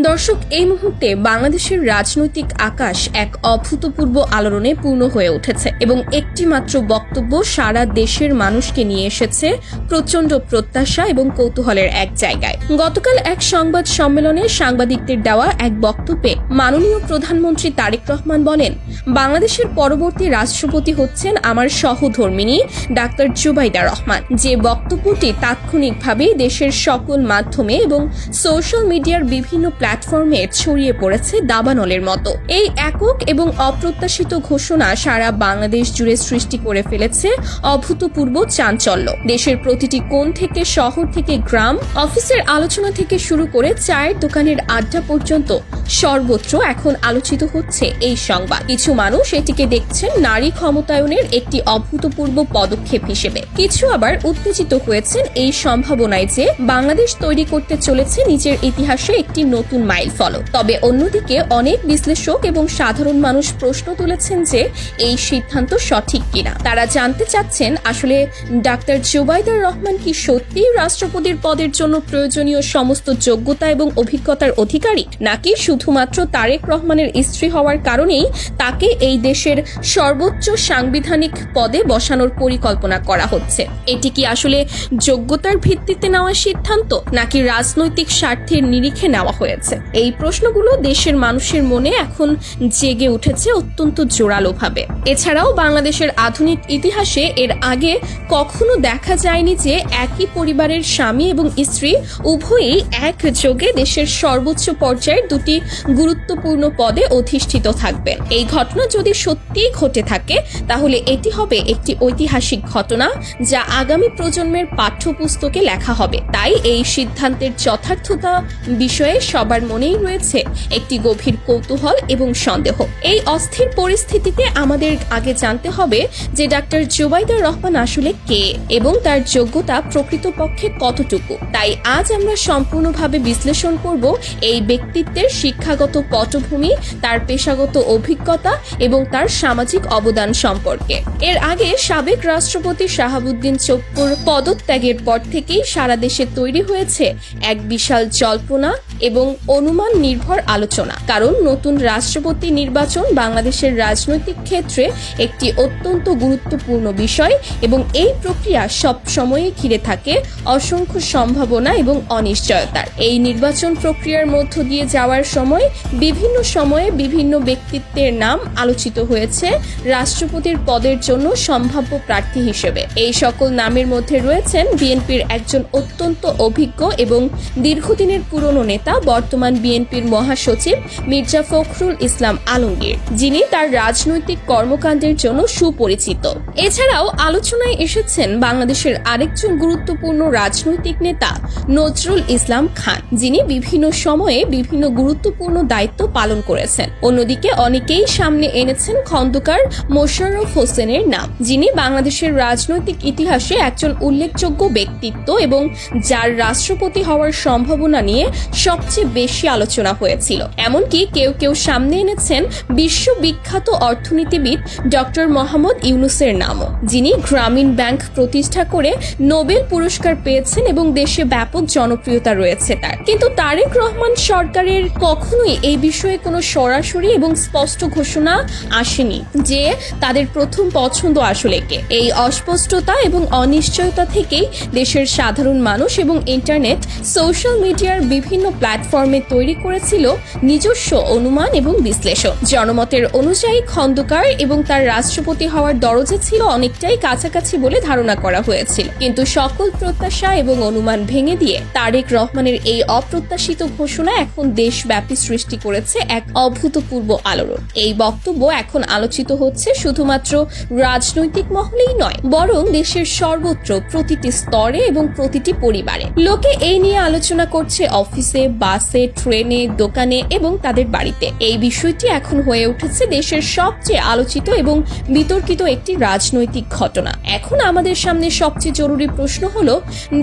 দর্শক, এই মুহূর্তে বাংলাদেশের রাজনৈতিক আকাশ এক অভূতপূর্ব আলোড়নে পূর্ণ হয়ে উঠেছে এবং একটি মাত্র বক্তব্য সারা দেশের মানুষকে নিয়ে এসেছে প্রচণ্ড প্রত্যাশা এবং কৌতূহলের এক জায়গায়। গতকাল এক সংবাদ সম্মেলনে সাংবাদিকদের দেওয়া এক বক্তব্যে মাননীয় প্রধানমন্ত্রী তারেক রহমান বলেন, বাংলাদেশের পরবর্তী রাষ্ট্রপতি হচ্ছেন আমার সহধর্মিণী ডাক্তার জুবাইদা রহমান। যে বক্তব্যটি তাৎক্ষণিকভাবে দেশের সকল মাধ্যমে এবং সোশ্যাল মিডিয়ার বিভিন্ন প্ল্যাটফর্মে ছড়িয়ে পড়েছে দাবানলের মতো। এই একক এবং অপ্রত্যাশিত ঘোষণা সারা বাংলাদেশ জুড়ে সৃষ্টি করে ফেলেছে অভূতপূর্ব চাঞ্চল্য। দেশের প্রতিটি কোণ থেকে, শহর থেকে গ্রাম, অফিসের আলোচনা থেকে শুরু করে চায়ের দোকানের আড্ডা পর্যন্ত সর্বত্র এখন আলোচিত হচ্ছে এই সংবাদ। কিছু মানুষ এটিকে দেখছেন নারী ক্ষমতায়নের একটি অভূতপূর্ব পদক্ষেপ হিসেবে, কিছু আবার উত্তেজিত হয়েছেন এই সম্ভাবনায় যে বাংলাদেশ তৈরি করতে চলেছে নিজের ইতিহাসে একটি নতুন মাইলফলক। তবে অন্যদিকে অনেক বিশ্লেষক এবং সাধারণ মানুষ প্রশ্ন তুলেছেন যে এই সিদ্ধান্ত সঠিক কিনা। তারা জানতে চাচ্ছেন, আসলে ডাক্তার জুবাইদা রহমান কি সত্যিই রাষ্ট্রপতির পদের জন্য প্রয়োজনীয় সমস্ত যোগ্যতা এবং অভিজ্ঞতার অধিকারী, নাকি শুধুমাত্র তারেক রহমানের স্ত্রী হওয়ার কারণেই তাকে এই দেশের সর্বোচ্চ সাংবিধানিক পদে বসানোর পরিকল্পনা করা হচ্ছে? এটি কি আসলে যোগ্যতার ভিত্তিতে নেওয়া সিদ্ধান্ত, নাকি রাজনৈতিক স্বার্থের নিরিখে নেওয়া হয়েছে? এই প্রশ্নগুলো দেশের মানুষের মনে এখন জেগে উঠেছে অত্যন্ত জোরালোভাবে। এছাড়াও বাংলাদেশের আধুনিক ইতিহাসে এর আগে কখনো দেখা যায়নি যে একই পরিবারের স্বামী এবং স্ত্রী উভয়ই একযোগে দেশের সর্বোচ্চ পর্যায়ের দুটি গুরুত্বপূর্ণ পদে অধিষ্ঠিত থাকবেন। এই ঘটনা যদি সত্যিই ঘটে থাকে, তাহলে এটি হবে একটি ঐতিহাসিক ঘটনা যা আগামী প্রজন্মের পাঠ্যপুস্তকে লেখা হবে। তাই এই সিদ্ধান্তের যথার্থতা বিষয়ে সবার মনেই রয়েছে একটি গভীর কৌতূহল এবং সন্দেহ। এই অস্থির পরিস্থিতিতে আমাদের আগে জানতে হবে যে ডাক্তার জুবাইদা রহমান আসলে কে এবং তার যোগ্যতা প্রকৃতপক্ষে কতটুকু। তাই আজ আমরা সম্পূর্ণভাবে বিশ্লেষণ করব এই ব্যক্তিত্বের শিক্ষাগত পটভূমি, তার পেশাগত অভিজ্ঞতা এবং তার সামাজিক অবদান সম্পর্কে। এর আগে সাবেক রাষ্ট্রপতি শাহাবুদ্দিন চোপ্পুর পদত্যাগের পর থেকেই সারা দেশে তৈরি হয়েছে এক বিশাল জল্পনা এবং অনুমান নির্ভর আলোচনা। কারণ নতুন রাষ্ট্রপতি নির্বাচন বাংলাদেশের রাজনৈতিক ক্ষেত্রে একটি অত্যন্ত গুরুত্বপূর্ণ বিষয় এবং এই প্রক্রিয়া সব সময়ই ঘিরে থাকে অসংখ্য সম্ভাবনা এবং অনিশ্চয়তার। এই নির্বাচন প্রক্রিয়ার মধ্য দিয়ে যাওয়ার সময় বিভিন্ন সময়ে বিভিন্ন ব্যক্তিত্বের নাম আলোচিত হয়েছে রাষ্ট্রপতির পদের জন্য সম্ভাব্য প্রার্থী হিসেবে। এই সকল নামের মধ্যে রয়েছেন বিএনপির একজন অত্যন্ত অভিজ্ঞ এবং দীর্ঘদিনের পুরনো নেতা, বর্তমান বিএনপির মহাসচিব মির্জা ফখরুল ইসলাম আলমগীর, যিনি তার রাজনৈতিক কর্মকাণ্ডের জন্য সুপরিচিত। এছাড়াও আলোচনায় এসেছেন বাংলাদেশের আরেকজন গুরুত্বপূর্ণ রাজনৈতিক নেতা নজরুল ইসলাম খান, যিনি বিভিন্ন সময়ে বিভিন্ন গুরুত্বপূর্ণ দায়িত্ব পালন করেছেন। অন্যদিকে অনেকেই সামনে এনেছেন খন্দকার মোশাররফ হোসেনের নাম, যিনি বাংলাদেশের রাজনৈতিক ইতিহাসে একজন উল্লেখযোগ্য ব্যক্তিত্ব এবং যার রাষ্ট্রপতি হওয়ার সম্ভাবনা নিয়ে সবচেয়ে বেশি আলোচনা হয়েছিল। এমনকি কেউ কেউ সামনে এনেছেন বিশ্ববিখ্যাত অর্থনীতিবিদ ডক্টর মোহাম্মদ ইউনুসের নামও, যিনি গ্রামীণ ব্যাংক প্রতিষ্ঠা করে নোবেল পুরস্কার পেয়েছেন এবং দেশে ব্যাপক জনপ্রিয়তা রয়েছে তার। কিন্তু তারেক রহমান সরকারের কখনোই এই বিষয়ে কোনো সরাসরি এবং স্পষ্ট ঘোষণা আসেনি যে তাদের প্রথম পছন্দ আসলে কে। এই অস্পষ্টতা এবং অনিশ্চয়তা থেকেই দেশের সাধারণ মানুষ এবং ইন্টারনেট, সোশ্যাল মিডিয়ার বিভিন্ন প্ল্যাটফর্মে তৈরি করেছিল নিজস্ব অনুমান এবং বিশ্লেষণ। জনমতের অনুযায়ী খন্দকার এবং তার রাষ্ট্রপতি হওয়ার দরজা ছিল অনেকটাই কাছাকাছি বলে ধারণা করা হয়েছিল। কিন্তু সকল প্রত্যাশা এবং অনুমান ভেঙে দিয়ে তারেক রহমানের এই অপ্রত্যাশিত ঘোষণা এখন দেশব্যাপী সৃষ্টি করেছে এক অভূতপূর্ব আলোড়ন। এই বক্তব্য এখন আলোচিত হচ্ছে শুধুমাত্র রাজনৈতিক মহলেই নয়, বরং দেশের সর্বত্র, প্রতিটি স্তরে এবং প্রতিটি পরিবারে। লোকে এই নিয়ে আলোচনা করছে অফিসে, বাসে, ট্রেনে, দোকানে এবং তাদের বাড়িতে। এই বিষয়টি এখন হয়ে উঠেছে দেশের সবচেয়ে আলোচিত এবং বিতর্কিত একটি রাজনৈতিক ঘটনা। এখন আমাদের সামনে সবচেয়ে জরুরি প্রশ্ন হলো,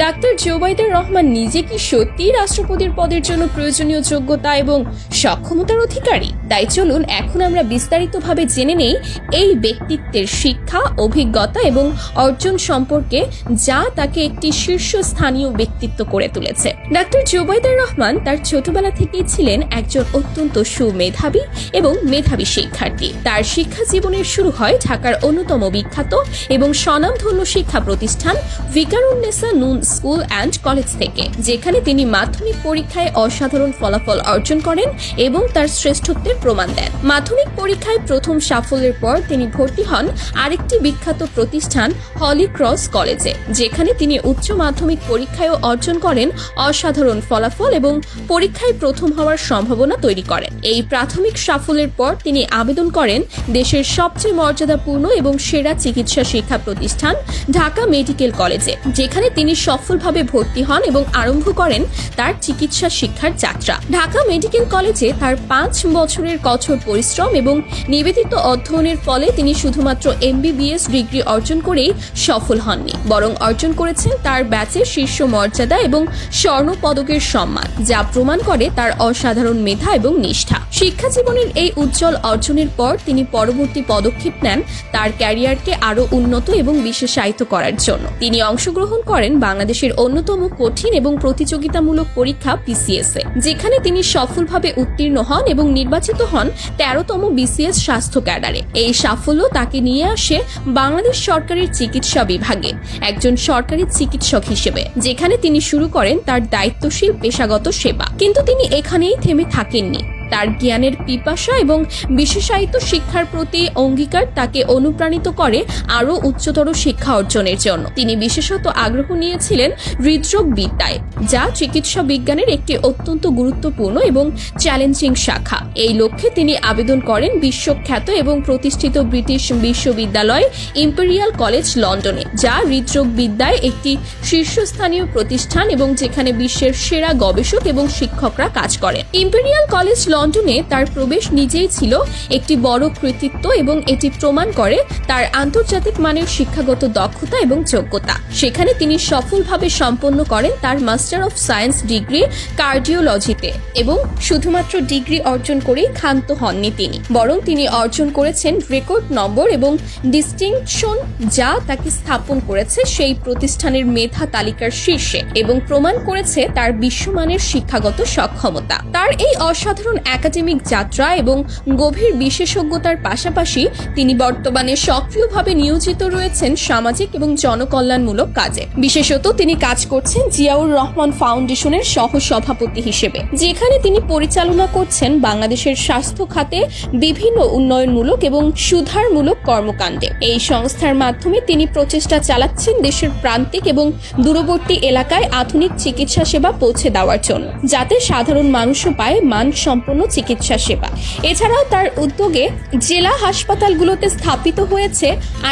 ডাক্তার জুবাইদা রহমান নিজে কি সত্যিই রাষ্ট্রপতির পদের জন্য প্রয়োজনীয় যোগ্যতা এবং সক্ষমতার অধিকারী? তাই চলুন এখন আমরা বিস্তারিতভাবে জেনে নেই এই ব্যক্তিত্বের শিক্ষা, অভিজ্ঞতা এবং অর্জন সম্পর্কে, যা তাকে একটি শীর্ষস্থানীয় ব্যক্তিত্ব করে তুলেছে। ডাক্তার জুবাইদা রহমান তার ছোট ছোটবেলা থেকেই ছিলেন একজন অত্যন্ত সুমেধাবী এবং মেধাবী শিক্ষার্থী। তার শিক্ষা জীবনের শুরু হয় ঢাকার অন্যতম বিখ্যাত এবং স্বনামধন্য শিক্ষা প্রতিষ্ঠান ভিকারুন্নেসা নুন স্কুল অ্যান্ড কলেজ থেকে, যেখানে তিনি মাধ্যমিক পরীক্ষায় অসাধারণ ফলাফল অর্জন করেন এবং তার শ্রেষ্ঠত্বের প্রমাণ দেন। মাধ্যমিক পরীক্ষায় প্রথম সাফল্যের পর তিনি ভর্তি হন আরেকটি বিখ্যাত প্রতিষ্ঠান হলি ক্রস কলেজে, যেখানে তিনি উচ্চ মাধ্যমিক পরীক্ষায়ও অর্জন করেন অসাধারণ ফলাফল এবং পরীক্ষায় প্রথম হওয়ার সম্ভাবনা তৈরি করেন। এই প্রাথমিক সাফল্যের পর তিনি আবেদন করেন দেশের সবচেয়ে মর্যাদাপূর্ণ এবং সেরা চিকিৎসা শিক্ষা প্রতিষ্ঠান ঢাকা মেডিকেল কলেজে, যেখানে তিনি সফলভাবে ভর্তি হন এবং আরম্ভ করেন তার চিকিৎসা শিক্ষার যাত্রা। ঢাকা মেডিকেল কলেজে তার 5 বছরের কঠোর পরিশ্রম এবং নিবেদিত অধ্যয়নের ফলে তিনি শুধুমাত্র MBBS ডিগ্রি অর্জন করেই সফল হননি, বরং অর্জন করেছেন তার ব্যাচের শীর্ষ মর্যাদা এবং স্বর্ণ পদকের সম্মান, যা প্রমাণ করে তার অসাধারণ মেধা এবং নিষ্ঠা। শিক্ষা জীবনের এই উজ্জ্বল অর্জনের পর তিনি পরবর্তী পদক্ষেপ নেন তার ক্যারিয়ারকে আরও উন্নত এবং বিশেষায়িত করার জন্য। তিনি অংশগ্রহণ করেন বাংলাদেশের অন্যতম কঠিন এবং প্রতিযোগিতামূলক পরীক্ষা BCS এ, যেখানে তিনি সফলভাবে উত্তীর্ণ হন এবং নির্বাচিত হন 13তম BCS স্বাস্থ্য ক্যাডারে। এই সাফল্য তাকে নিয়ে আসে বাংলাদেশ সরকারের চিকিৎসা বিভাগে একজন সরকারি চিকিৎসক হিসেবে, যেখানে তিনি শুরু করেন তার দায়িত্বশীল পেশাগত সেবা। কিন্তু তিনি এখানেই থেমে থাকেননি। তার জ্ঞানের পিপাসা এবং বিশেষায়িত শিক্ষার প্রতি অঙ্গীকার তাকে অনুপ্রাণিত করে আরও উচ্চতর শিক্ষা অর্জনের জন্য। তিনি বিশেষত আগ্রহ নিয়েছিলেন হৃদরোগ বিদ্যায়, যা চিকিৎসা বিজ্ঞানের একটি অত্যন্ত গুরুত্বপূর্ণ এবং চ্যালেঞ্জিং শাখা। এই লক্ষ্যে তিনি আবেদন করেন বিশ্বখ্যাত এবং প্রতিষ্ঠিত ব্রিটিশ বিশ্ববিদ্যালয় ইম্পেরিয়াল কলেজ লন্ডনে, যা হৃদরোগ বিদ্যায় একটি শীর্ষস্থানীয় প্রতিষ্ঠান এবং যেখানে বিশ্বের সেরা গবেষক এবং শিক্ষকরা কাজ করেন। ইম্পেরিয়াল কলেজ লন্ডনে তার প্রবেশ নিজেই ছিল একটি বড় কৃতিত্ব এবং এটি প্রমাণ করে তার আন্তর্জাতিক মানের শিক্ষাগত দক্ষতা এবং যোগ্যতা। সেখানে তিনি সফলভাবে সম্পন্ন করেন তার মাস্টার অফ সায়েন্স ডিগ্রি কার্ডিওলজিতে এবং শুধুমাত্র ডিগ্রি অর্জন করেই ক্ষান্ত হননি তিনি, বরং তিনি অর্জন করেছেন রেকর্ড নম্বর এবং ডিস্টিংশন, যা তাকে স্থাপন করেছে সেই প্রতিষ্ঠানের মেধা তালিকার শীর্ষে এবং প্রমাণ করেছে তার বিশ্বমানের শিক্ষাগত সক্ষমতা। তার এই অসাধারণ একাডেমিক যাত্রা এবং গভীর বিশেষজ্ঞতার পাশাপাশি তিনি বর্তমানে সক্রিয়ভাবে নিয়োজিত রয়েছেন সামাজিক এবং জনকল্যাণমূলক কাজে। বিশেষত তিনি কাজ করছেন জিয়াউর রহমান ফাউন্ডেশনের সহ-সভাপতি হিসেবে, যেখানে তিনি পরিচালনা করছেন বাংলাদেশের স্বাস্থ্য খাতে বিভিন্ন উন্নয়নমূলক এবং সুধারমূলক কর্মকাণ্ডে। এই সংস্থার মাধ্যমে তিনি প্রচেষ্টা চালাচ্ছেন দেশের প্রান্তিক এবং দূরবর্তী এলাকায় আধুনিক চিকিৎসা সেবা পৌঁছে দেওয়ার জন্য, যাতে সাধারণ মানুষও পায় মানসম্পন্ন চিকিৎসা সেবা। এছাড়াও তার উদ্যোগে জেলা হাসপাতালগুলোতে স্থাপিত হয়েছে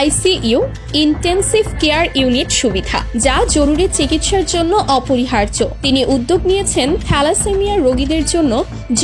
ICU ইন্টেনসিভ কেয়ার ইউনিট সুবিধা, যা জরুরি চিকিৎসার জন্য অপরিহার্য। তিনি উদ্যোগ নিয়েছেন থ্যালাসেমিয়া রোগীদের জন্য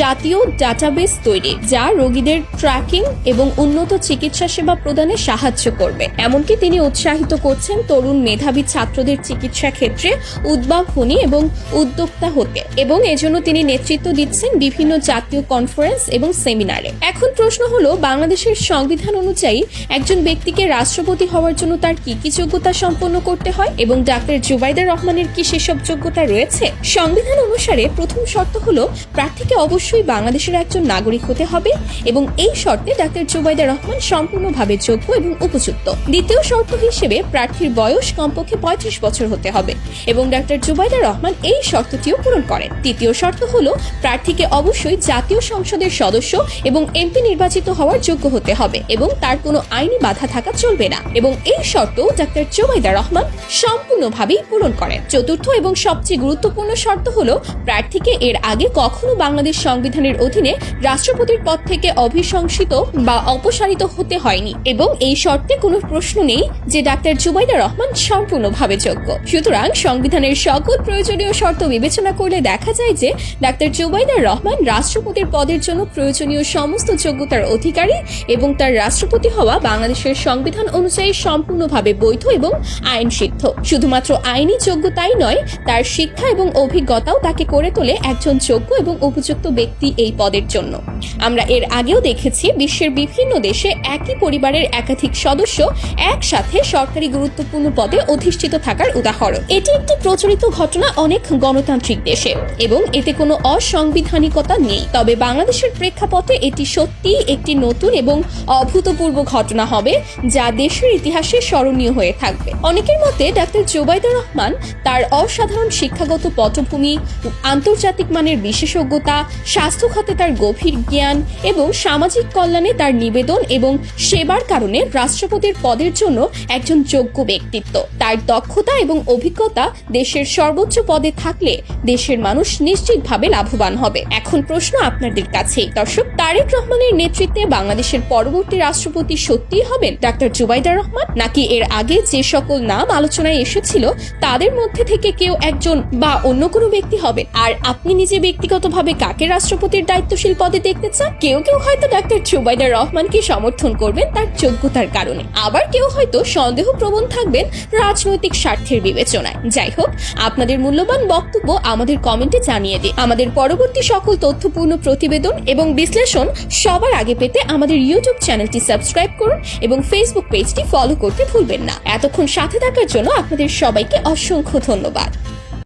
জাতীয় ডাটাবেস তৈরি, যা রোগীদের ট্র্যাকিং এবং উন্নত চিকিৎসা সেবা প্রদানে সাহায্য করবে। এমনকি তিনি উৎসাহিত করছেন তরুণ মেধাবী ছাত্রদের চিকিৎসা ক্ষেত্রে উদ্ভাবনী এবং উদ্যোক্তা হতে, এবং এজন্য তিনি নেতৃত্ব দিচ্ছেন বিভিন্ন জাতীয় কনফারেন্স এবং সেমিনারে। এখন প্রশ্ন হলো, বাংলাদেশের সংবিধান অনুযায়ী একজন ব্যক্তিকে রাষ্ট্রপতি হওয়ার জন্য তার কি কি যোগ্যতা সম্পন্ন করতে হয় এবং ডাক্তার জুবাইদা রহমানের কি সেসব যোগ্যতা রয়েছে? সংবিধান অনুসারে প্রথম শর্ত হলো প্রার্থীকে অবশ্যই বাংলাদেশের একজন নাগরিক হতে হবে এবং এই শর্তে ডাক্তার জুবাইদা রহমান সম্পূর্ণভাবে যোগ্য এবং উপযুক্ত। দ্বিতীয় শর্ত হিসেবে প্রার্থীর বয়স কমপক্ষে 35 বছর হতে হবে এবং ডাক্তার জুবাইদা রহমান এই শর্তটিও পূরণ করেন। তৃতীয় শর্ত হলো প্রার্থীকে অবশ্যই জাতীয় সংসদের সদস্য এবং MP নির্বাচিত হওয়ার যোগ্য হতে হবে এবং তার কোনো আইনি বাধা থাকা চলবে না, এবং এই শর্ত ডাক্তার জুবাইদা রহমান সম্পূর্ণভাবেই পূরণ করেন। চতুর্থ এবং সবচেয়ে গুরুত্বপূর্ণ শর্ত হলো প্রার্থীকে এর আগে কখনো বাংলাদেশ সংবিধানের অধীনে রাষ্ট্রপতির পদ থেকে অভিশংসিত বা অপসারিত হতে হয়নি, এবং এই শর্তে কোনো প্রশ্ন নেই যে ডাক্তার জুবাইদা রহমান সম্পূর্ণভাবে যোগ্য। সুতরাং সংবিধানের সকল প্রয়োজনীয় শর্ত বিবেচনা করলে দেখা যায় যে ডাক্তার জুবাইদা রহমান রাষ্ট্রপতি রাষ্ট্রপতির পদের জন্য প্রয়োজনীয় সমস্ত যোগ্যতার অধিকারী এবং তার রাষ্ট্রপতি হওয়া বাংলাদেশের সংবিধান অনুযায়ী সম্পূর্ণভাবে বৈধ এবং আইনসিদ্ধ। শুধুমাত্র আইনি যোগ্যতাই নয়, তার শিক্ষা এবং অভিজ্ঞতাও তাকে করে তোলে একজন যোগ্য এবং উপযুক্ত ব্যক্তি এই পদের জন্য। আমরা এর আগেও দেখেছি বিশ্বের বিভিন্ন দেশে একই পরিবারের একাধিক সদস্য একসাথে সরকারি গুরুত্বপূর্ণ পদে অধিষ্ঠিত থাকার উদাহরণ। এটি একটি প্রচলিত ঘটনা অনেক গণতান্ত্রিক দেশে এবং এতে কোনো অসাংবিধানিকতা নেই। তবে বাংলাদেশের প্রেক্ষাপটে এটি সত্যিই একটি নতুন এবং অভূতপূর্ব ঘটনা হবে, যা দেশের ইতিহাসে স্মরণীয় হয়ে থাকবে। অনেকের মতে ডাক্তার জুবাইদা রহমান তার অসাধারণ শিক্ষাগত পটভূমি, আন্তর্জাতিক মানের বিশেষজ্ঞতা, স্বাস্থ্য খাতে তার গভীর জ্ঞান এবং সামাজিক কল্যাণে তার নিবেদন এবং সেবার কারণে রাষ্ট্রপতির পদের জন্য একজন যোগ্য ব্যক্তিত্ব। তার দক্ষতা এবং অভিজ্ঞতা দেশের সর্বোচ্চ পদে থাকলে দেশের মানুষ নিশ্চিতভাবে লাভবান হবে। এখন প্রশ্ন আপনাদের কাছে, দর্শক, তারেক রহমানের নেতৃত্বে বাংলাদেশের পরবর্তী রাষ্ট্রপতি সত্যিই হবেন ডাক্তার জুবাইদা রহমান, নাকি এর আগে যে সকল নাম আলোচনায় এসেছিল তাদের মধ্যে থেকে কেউ একজন বা অন্য কোনো ব্যক্তি হবেন? আর আপনি নিজে ব্যক্তিগতভাবে কাকে রাষ্ট্রপতির দায়িত্বশীল পদে দেখতে চান? কেউ কেউ হয়তো ডাক্তার জুবাইদা রহমানকে সমর্থন করবেন তার যোগ্যতার কারণে, আবার কেউ হয়তো সন্দেহপ্রবণ থাকবেন রাজনৈতিক স্বার্থের বিবেচনায়। যাই হোক, আপনাদের মূল্যবান বক্তব্য আমাদের কমেন্টে জানিয়ে দিন। আমাদের পরবর্তী সকল তথ্যপূর্ণ প্রতিবেদন এবং বিশ্লেষণ সবার আগে পেতে আমাদের ইউটিউব চ্যানেলটি সাবস্ক্রাইব করুন এবং ফেসবুক পেজটি ফলো করতে ভুলবেন না। এতক্ষণ সাথে থাকার জন্য আপনাদের সবাইকে অসংখ্য ধন্যবাদ।